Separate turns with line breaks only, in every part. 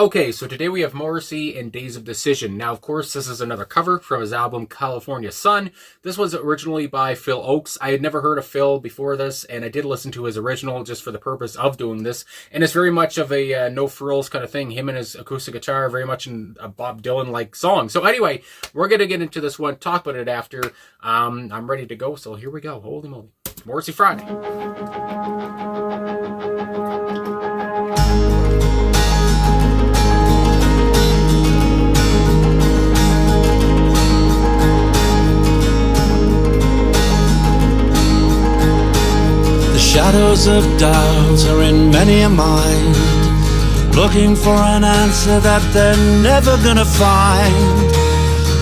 Okay, so today we have Morrissey and Days of Decision. Now, of course, this is another cover from his album California Sun. This was originally by Phil Ochs. I had never heard of Phil before this, and I did listen to his original just for the purpose of doing this. And it's very much of a no frills kind of thing. Him and his acoustic guitar, very much in a Bob Dylan-like song. So anyway, we're going to get into this one, talk about it after. I'm ready to go, so here we go. Holy moly. Morrissey Friday.
Shadows of doubt are in many a mind, looking for an answer that they're never gonna find.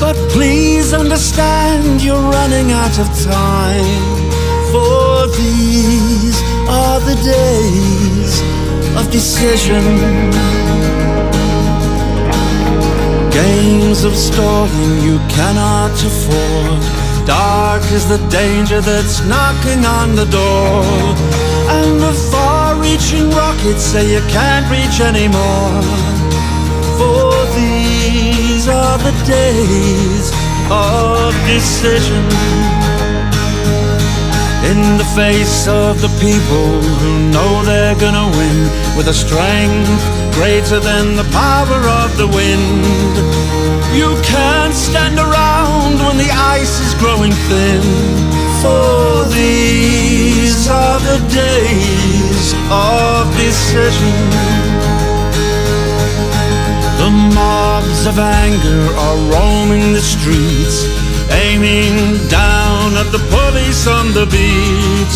But please understand you're running out of time, for these are the days of decision. Games of stalling you cannot afford. Dark is the danger that's knocking on the door, and the far-reaching rockets say you can't reach anymore. For these are the days of decision. In the face of the people who know they're gonna win, with a strength greater than the power of the wind, you can't stand around when the ice is growing thin. For these are the days of decision. The mobs of anger are roaming the streets, aiming down at the police on the beat.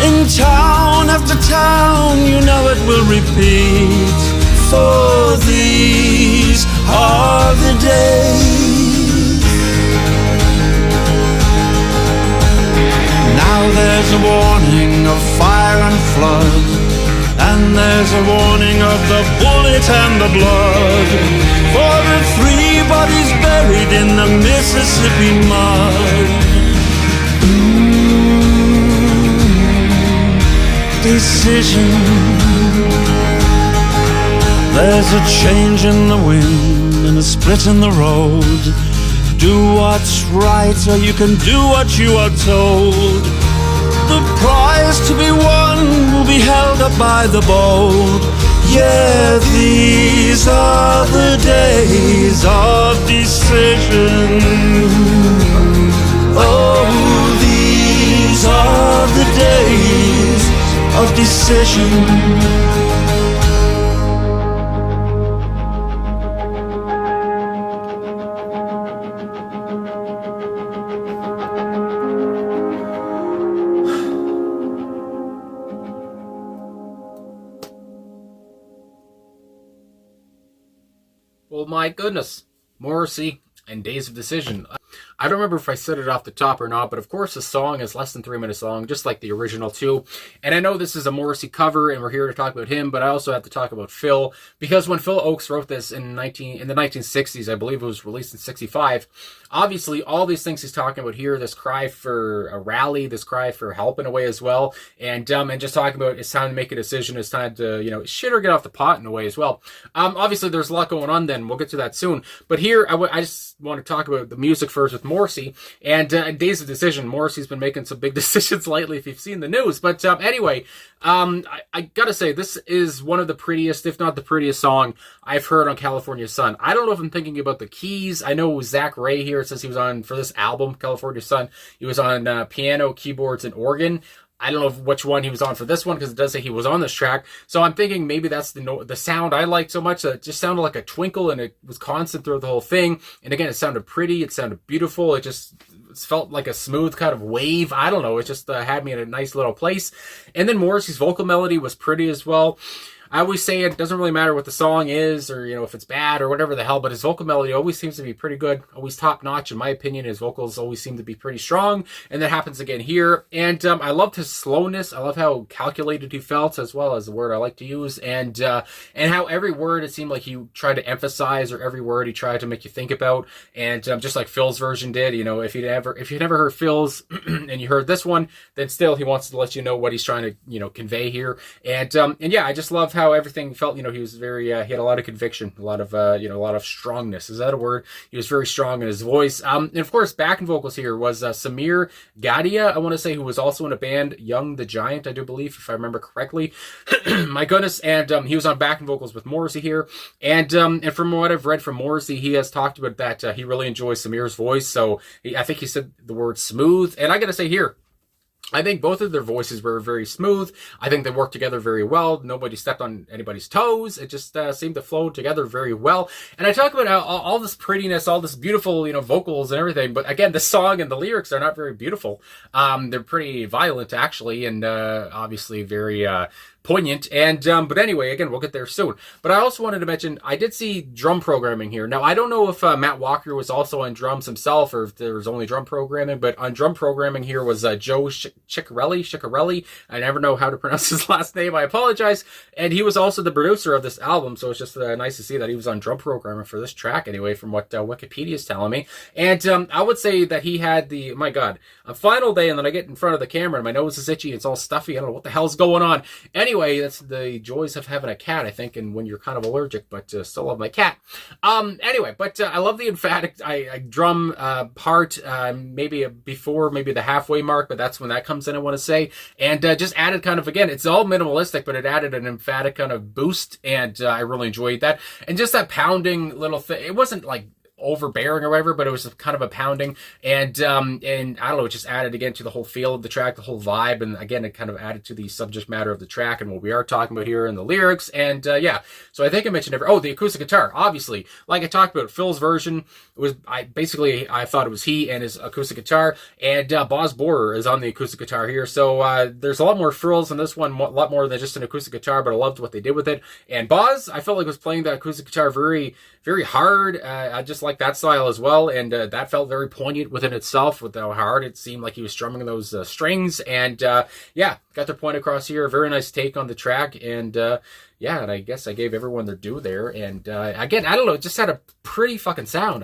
In town after town, you know it will repeat. For these are the days. Now there's a warning of fire and flood, and there's a warning of the bullet and the blood. For the 3 bodies buried in the Mississippi mud. Decision. There's a change in the wind and a split in the road. Do what's right or you can do what you are told. The prize to be won will be held up by the bold. Yeah, these are the days of decision. Oh, these are the days of decision.
Well, my goodness, Morrissey and Days of Decision. I don't remember if I said it off the top or not, but of course the song is less than 3 minutes long, just like the original too. And I know this is a Morrissey cover, and we're here to talk about him, but I also have to talk about Phil, because when Phil Ochs wrote this in the 1960s, I believe it was released in 65, obviously all these things he's talking about here, this cry for a rally, this cry for help in a way as well, and just talking about it's time to make a decision, it's time to, shit or get off the pot in a way as well. Obviously there's a lot going on then, we'll get to that soon, but here I just want to talk about the music first with Morrissey, and Days of Decision. Morrissey's been making some big decisions lately if you've seen the news, but anyway, I gotta say, this is one of the prettiest, if not the prettiest song I've heard on California Sun. I don't know if I'm thinking about the keys. I know Zach Ray here, it says he was on, for this album, California Sun, he was on piano, keyboards, and organ. I don't know which one he was on for this one, because it does say he was on this track. So I'm thinking maybe that's the sound I like so much. That it just sounded like a twinkle, and it was constant throughout the whole thing. And again, it sounded pretty. It sounded beautiful. It felt like a smooth kind of wave. I don't know. It just had me in a nice little place. And then Morrissey's vocal melody was pretty as well. I always say it doesn't really matter what the song is, or, if it's bad or whatever the hell, but his vocal melody always seems to be pretty good, always top notch. In my opinion, his vocals always seem to be pretty strong, and that happens again here. And I loved his slowness. I love how calculated he felt, as well as the word I like to use, and how every word it seemed like he tried to emphasize, or every word he tried to make you think about. And just like Phil's version did, if you'd never heard Phil's and you heard this one, then still he wants to let you know what he's trying to convey here. And yeah, I just love how everything felt. You know, he was very, he had a lot of conviction, a lot of, you know, a lot of strongness. Is that a word? He was very strong in his voice. And of course, backing vocals here was Samir Gadia, I want to say, who was also in a band, Young the Giant, I do believe, if I remember correctly. My goodness. And he was on backing vocals with Morrissey here. And from what I've read from Morrissey, he has talked about that he really enjoys Samir's voice. So I think he said the word smooth. And I got to say here, I think both of their voices were very smooth. I think they worked together very well. Nobody stepped on anybody's toes. It just seemed to flow together very well. And I talk about how all this prettiness, all this beautiful, you know, vocals and everything. But again, the song and the lyrics are not very beautiful. They're pretty violent, actually, and obviously very poignant. And but anyway, again, we'll get there soon. But I also wanted to mention, I did see drum programming here. Now, I don't know if Matt Walker was also on drums himself, or if there was only drum programming, but on drum programming here was Joe Ciccarelli. I never know how to pronounce his last name. I apologize. And he was also the producer of this album, so it's just nice to see that he was on drum programming for this track, anyway, from what Wikipedia is telling me. And I would say that he had the, my God, a final day, and then I get in front of the camera, and my nose is itchy, it's all stuffy, I don't know what the hell's going on. Anyway, that's the joys of having a cat, I think, and when you're kind of allergic, but still love my cat. Anyway, but I love the emphatic I drum part, maybe before maybe the halfway mark, but that's when that comes in, I want to say. And just added kind of, again, it's all minimalistic, but it added an emphatic kind of boost, and I really enjoyed that. And just that pounding little thing, it wasn't like overbearing or whatever, but it was kind of a pounding, and I don't know, it just added again to the whole feel of the track, the whole vibe, and again, it kind of added to the subject matter of the track and what we are talking about here in the lyrics. And yeah, so I think I mentioned the acoustic guitar, obviously, like I talked about, Phil's version was, I thought it was he and his acoustic guitar, and Boz Borer is on the acoustic guitar here, so there's a lot more frills in this one, a lot more than just an acoustic guitar, but I loved what they did with it. And Boz, I felt like was playing that acoustic guitar very, very hard. I just like that style as well, and that felt very poignant within itself, with how hard it seemed like he was strumming those strings. And yeah, got their point across here. Very nice take on the track, and yeah, and I guess I gave everyone their due there. And again, I don't know, it just had a pretty fucking sound.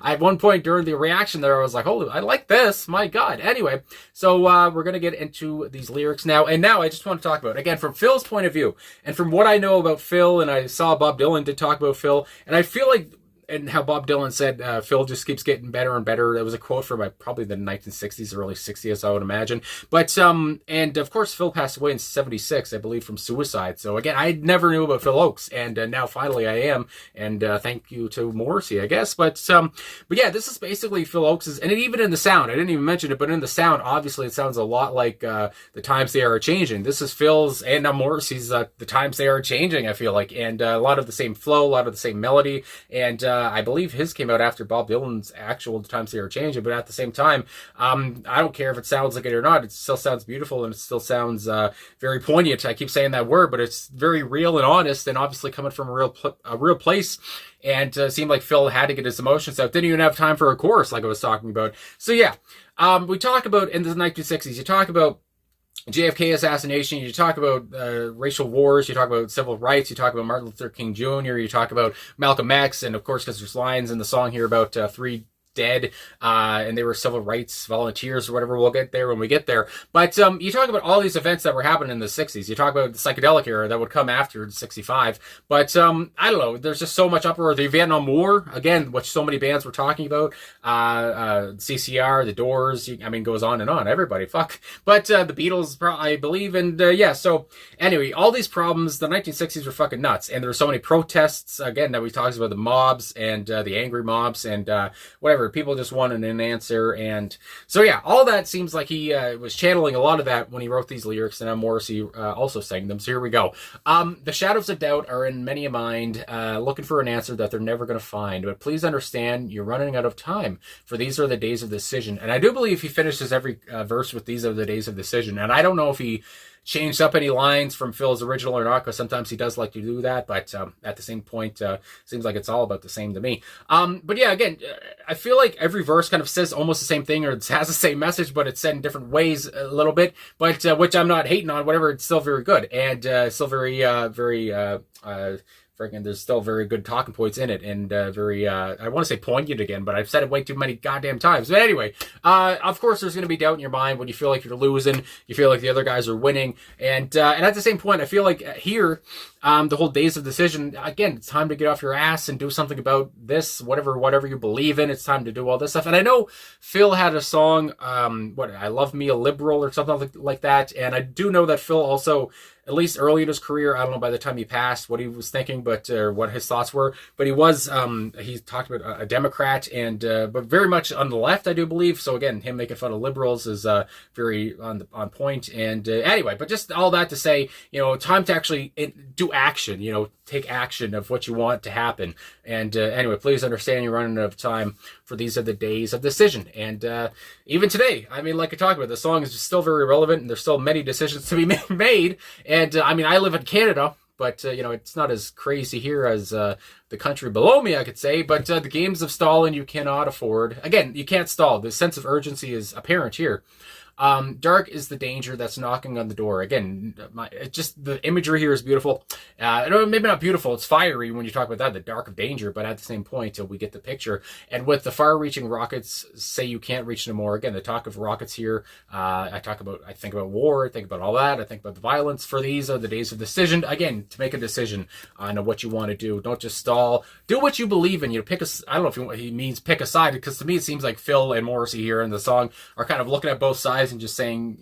At one point during the reaction there, I was like, holy, I like this, my God. Anyway, so we're going to get into these lyrics now. And now I just want to talk about, again, from Phil's point of view, and from what I know about Phil, and I saw Bob Dylan did talk about Phil, and I feel like, and how Bob Dylan said, Phil just keeps getting better and better. That was a quote from probably the 1960s, early 60s, I would imagine. But, and of course, Phil passed away in 76, I believe, from suicide. So again, I never knew about Phil Ochs, and now finally I am. And thank you to Morrissey, I guess. But yeah, this is basically Phil Ochs's, and even in the sound, I didn't even mention it, but in the sound, obviously it sounds a lot like The Times They Are Changing. This is Phil's and now Morrissey's The Times They Are Changing, I feel like. And a lot of the same flow, a lot of the same melody, and I believe his came out after Bob Dylan's actual The Times They Are Changing, but at the same time, I don't care if it sounds like it or not. It still sounds beautiful, and it still sounds very poignant. I keep saying that word, but it's very real and honest, and obviously coming from a real place. And seemed like Phil had to get his emotions out. Didn't even have time for a chorus, like I was talking about. So yeah, we talk about, in the 1960s, you talk about JFK assassination, you talk about racial wars, you talk about civil rights, you talk about Martin Luther King Jr., you talk about Malcolm X, and of course, because there's lines in the song here about 3 dead, and they were civil rights volunteers or whatever. We'll get there when we get there. But you talk about all these events that were happening in the 60s. You talk about the psychedelic era that would come after 65. But I don't know. There's just so much uproar. The Vietnam War, again, which so many bands were talking about. CCR, The Doors, I mean, goes on and on. Everybody, fuck. But the Beatles, I believe. And yeah, so anyway, all these problems, the 1960s were fucking nuts. And there were so many protests, again, that we talked about, the mobs and the angry mobs and whatever. People just wanted an answer. And so yeah, all that seems like he was channeling a lot of that when he wrote these lyrics, and Morrissey also sang them. So here we go. The shadows of doubt are in many a mind, looking for an answer that they're never going to find. But please understand, you're running out of time, for these are the days of decision. And I do believe he finishes every verse with these are the days of decision. And I don't know if he changed up any lines from Phil's original or not, because sometimes he does like to do that, but at the same point, seems like it's all about the same to me. But yeah, again, I feel like every verse kind of says almost the same thing, or it has the same message, but it's said in different ways a little bit, but which I'm not hating on, whatever, it's still very good, and still very freaking, there's still very good talking points in it, and very, I want to say poignant again, but I've said it way too many goddamn times. But anyway, of course, there's going to be doubt in your mind when you feel like you're losing, you feel like the other guys are winning, and at the same point, I feel like here, the whole Days of Decision, again, it's time to get off your ass and do something about this, whatever you believe in. It's time to do all this stuff. And I know Phil had a song, I Love Me a Liberal or something like that, and I do know that Phil also, at least early in his career, I don't know by the time he passed what he was thinking, but what his thoughts were. But he was, he talked about a Democrat, and but very much on the left, I do believe. So again, him making fun of liberals is very on point. And anyway, but just all that to say, time to actually do action. Take action of what you want to happen. And anyway, please understand you're running out of time for These Are the Days of Decision. And even today, I mean, like I talked about, the song is still very relevant, and there's still many decisions to be made. And I mean, I live in Canada, but it's not as crazy here as the country below me, I could say. But the games of stalling you cannot afford. Again, you can't stall. The sense of urgency is apparent here. Dark is the danger that's knocking on the door. Again, just the imagery here is beautiful. Maybe not beautiful, it's fiery when you talk about that, the dark of danger, but at the same point, we get the picture. And with the far-reaching rockets, say you can't reach no more. Again, the talk of rockets here, I think about war, I think about all that, I think about the violence. For These Are the Days of Decision. Again, to make a decision on what you want to do. Don't just stall. Do what you believe in. Pick I don't know if he means pick a side, because to me it seems like Phil and Morrissey here in the song are kind of looking at both sides and just saying,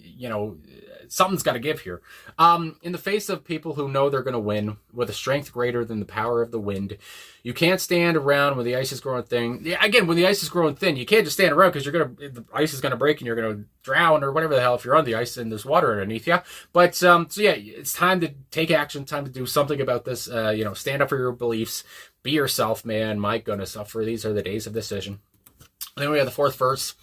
something's got to give here. In the face of people who know they're going to win with a strength greater than the power of the wind, you can't stand around when the ice is growing thin. Again, when the ice is growing thin, you can't just stand around because the ice is going to break and you're going to drown or whatever the hell if you're on the ice and there's water underneath you. But so yeah, it's time to take action, time to do something about this. Stand up for your beliefs, be yourself, man. My goodness, for These Are the Days of Decision. And then we have the fourth verse.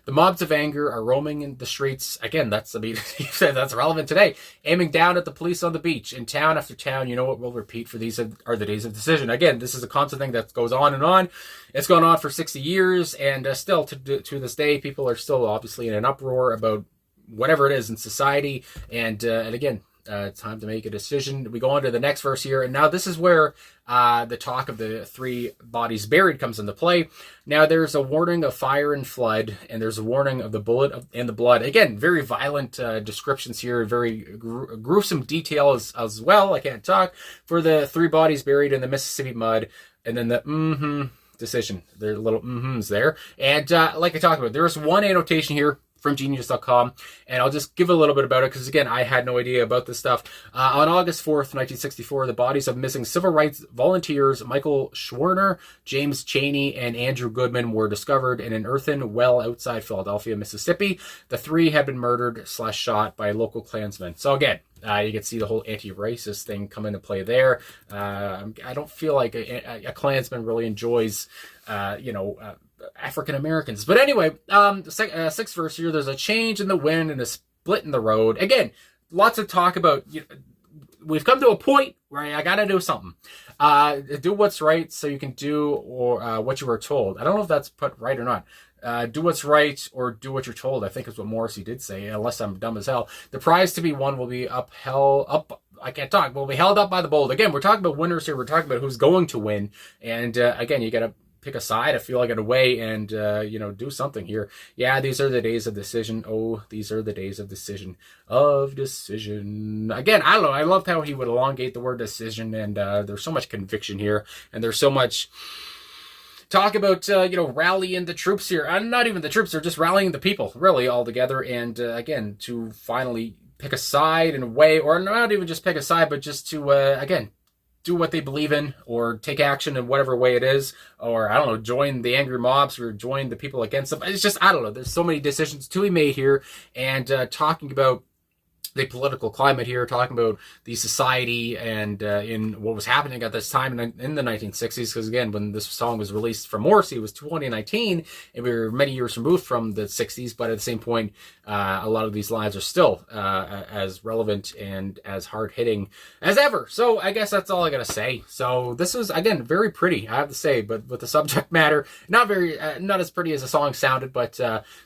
The mobs of anger are roaming in the streets. Again, that's relevant today. Aiming down at the police on the beach. In town after town, you know what will repeat, for these are the days of decision. Again, this is a constant thing that goes on and on. It's gone on for 60 years, and still to this day, people are still obviously in an uproar about whatever it is in society. And again, time to make a decision. We go on to the next verse here, and now this is where the talk of the three bodies buried comes into play. Now there's a warning of fire and flood, and there's a warning of the bullet and the blood. Again, very violent descriptions here, very gruesome details as well. I can't talk. For the three bodies buried in the Mississippi mud, and then the decision. There are little there. And like I talked about, there's one annotation here from genius.com, and I'll just give a little bit about it because, again, I had no idea about this stuff. On August 4th, 1964, the bodies of missing civil rights volunteers Michael Schwerner, James Chaney, and Andrew Goodman were discovered in an earthen well outside Philadelphia, Mississippi. The three had been murdered/shot by local Klansmen. So again, you can see the whole anti-racist thing come into play there. I don't feel like a Klansman really enjoys, African Americans. But anyway, the sixth verse here, there's a change in the wind and a split in the road. Again, lots of talk about, we've come to a point where I got to do something. Do what's right so you can do what you were told. I don't know if that's put right or not. Do what's right or do what you're told, I think is what Morrissey did say, unless I'm dumb as hell. The prize to be won will be I can't talk, will be held up by the bold. Again, we're talking about winners here. We're talking about who's going to win. And again, you got to pick a side, I feel like, in a way, and do something here. Yeah, these are the days of decision. Oh, these are the days of decision. Again, I don't know. I loved how he would elongate the word decision, and there's so much conviction here, and there's so much talk about rallying the troops here. And not even the troops, they're just rallying the people, really, all together. And again, to finally pick a side in a way, or not even just pick a side, but just to again, do what they believe in, or take action in whatever way it is, or, I don't know, join the angry mobs, or join the people against them. It's just, I don't know, there's so many decisions to be made here, and talking about the political climate here, talking about the society and in what was happening at this time in the 1960s, because again, when this song was released from Morrissey, it was 2019, and we were many years removed from the 60s, but at the same point, a lot of these lines are still as relevant and as hard-hitting as ever. So I guess that's all I gotta say. So this was, again, very pretty, I have to say, but with the subject matter, not as pretty as the song sounded, but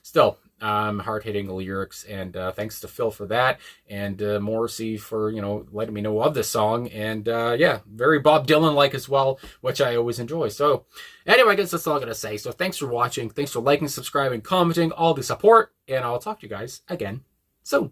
still, hard-hitting lyrics, and thanks to Phil for that, and Morrissey for, letting me know of this song, and yeah, very Bob Dylan-like as well, which I always enjoy. So anyway, I guess that's all I'm going to say. So thanks for watching, thanks for liking, subscribing, commenting, all the support, and I'll talk to you guys again soon.